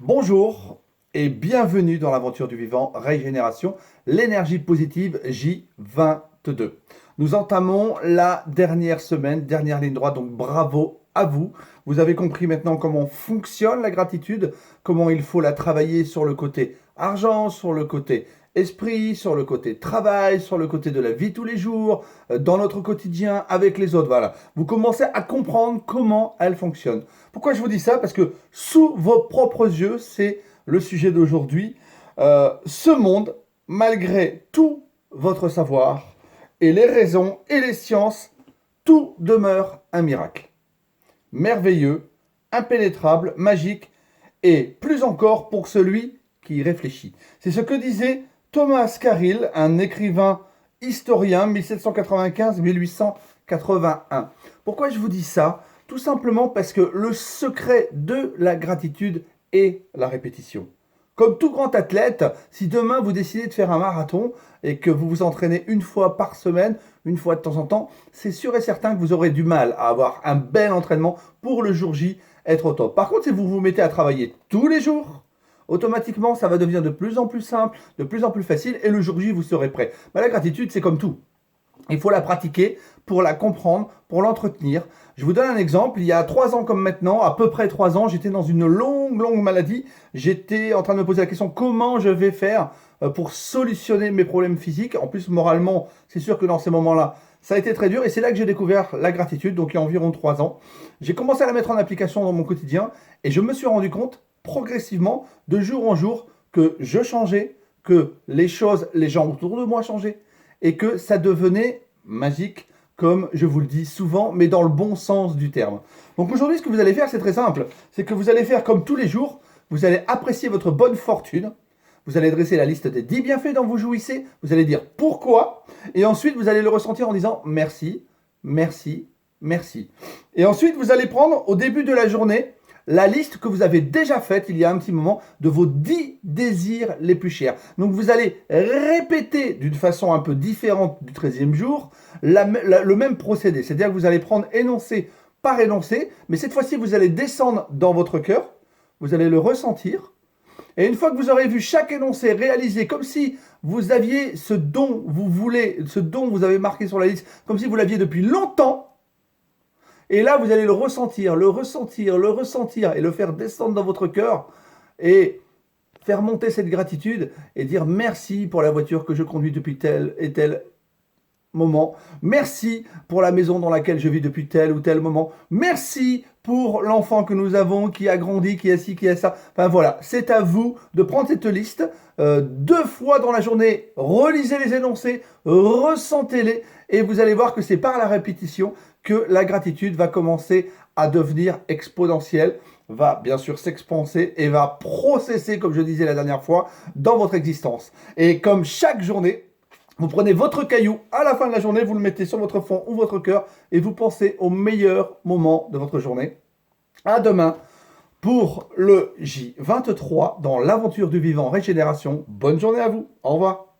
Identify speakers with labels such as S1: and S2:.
S1: Bonjour et bienvenue dans l'aventure du vivant Régénération, l'énergie positive J22. Nous entamons la dernière semaine, dernière ligne droite, donc bravo à vous. Vous avez compris maintenant comment fonctionne la gratitude, comment il faut la travailler sur le côté argent, sur le côté esprit, sur le côté travail, sur le côté de la vie tous les jours, dans notre quotidien, avec les autres. Voilà. Vous commencez à comprendre comment elle fonctionne. Pourquoi je vous dis ça? Parce que sous vos propres yeux, c'est le sujet d'aujourd'hui. Ce monde, malgré tout votre savoir, et les raisons et les sciences, tout demeure un miracle. Merveilleux, impénétrable, magique, et plus encore pour celui qui y réfléchit. C'est ce que disait Thomas Carlyle, un écrivain historien 1795-1881. Pourquoi je vous dis ça? Tout simplement parce que le secret de la gratitude est la répétition. Comme tout grand athlète, si demain vous décidez de faire un marathon et que vous vous entraînez une fois par semaine, une fois de temps en temps, c'est sûr et certain que vous aurez du mal à avoir un bel entraînement pour le jour J être au top. Par contre, si vous vous mettez à travailler tous les jours, automatiquement, ça va devenir de plus en plus simple, de plus en plus facile, et le jour J, vous serez prêt. Mais la gratitude, c'est comme tout. Il faut la pratiquer pour la comprendre, pour l'entretenir. Je vous donne un exemple. Il y a 3 ans comme maintenant, à peu près 3 ans, j'étais dans une longue maladie. J'étais en train de me poser la question comment je vais faire pour solutionner mes problèmes physiques. En plus, moralement, c'est sûr que dans ces moments-là, ça a été très dur. Et c'est là que j'ai découvert la gratitude, donc il y a environ 3 ans. J'ai commencé à la mettre en application dans mon quotidien et je me suis rendu compte progressivement, de jour en jour, que je changeais, que les choses, les gens autour de moi changeaient et que ça devenait magique, comme je vous le dis souvent, mais dans le bon sens du terme. Donc aujourd'hui, ce que vous allez faire, c'est très simple. C'est que vous allez faire comme tous les jours, vous allez apprécier votre bonne fortune, vous allez dresser la liste des 10 bienfaits dont vous jouissez, vous allez dire pourquoi, et ensuite vous allez le ressentir en disant merci, merci, merci. Et ensuite, vous allez prendre au début de la journée la liste que vous avez déjà faite il y a un petit moment de vos 10 désirs les plus chers. Donc vous allez répéter d'une façon un peu différente du 13e jour le même procédé. C'est-à-dire que vous allez prendre énoncé par énoncé, mais cette fois-ci vous allez descendre dans votre cœur, vous allez le ressentir, et une fois que vous aurez vu chaque énoncé réalisé comme si vous aviez ce dont vous voulez, ce dont vous avez marqué sur la liste, comme si vous l'aviez depuis longtemps, et là, vous allez le ressentir, le ressentir, le ressentir et le faire descendre dans votre cœur et faire monter cette gratitude et dire merci pour la voiture que je conduis depuis tel et tel moment. Merci pour la maison dans laquelle je vis depuis tel ou tel moment. Merci pour l'enfant que nous avons qui a grandi, qui a ci, qui a ça. Enfin voilà, c'est à vous de prendre cette liste 2 fois dans la journée, relisez les énoncés, ressentez-les et vous allez voir que c'est par la répétition que la gratitude va commencer à devenir exponentielle, va bien sûr s'expanser et va processer, comme je disais la dernière fois, dans votre existence. Et comme chaque journée, vous prenez votre caillou à la fin de la journée, vous le mettez sur votre front ou votre cœur et vous pensez au meilleur moment de votre journée. À demain pour le J23 dans l'aventure du vivant Régénération. Bonne journée à vous. Au revoir.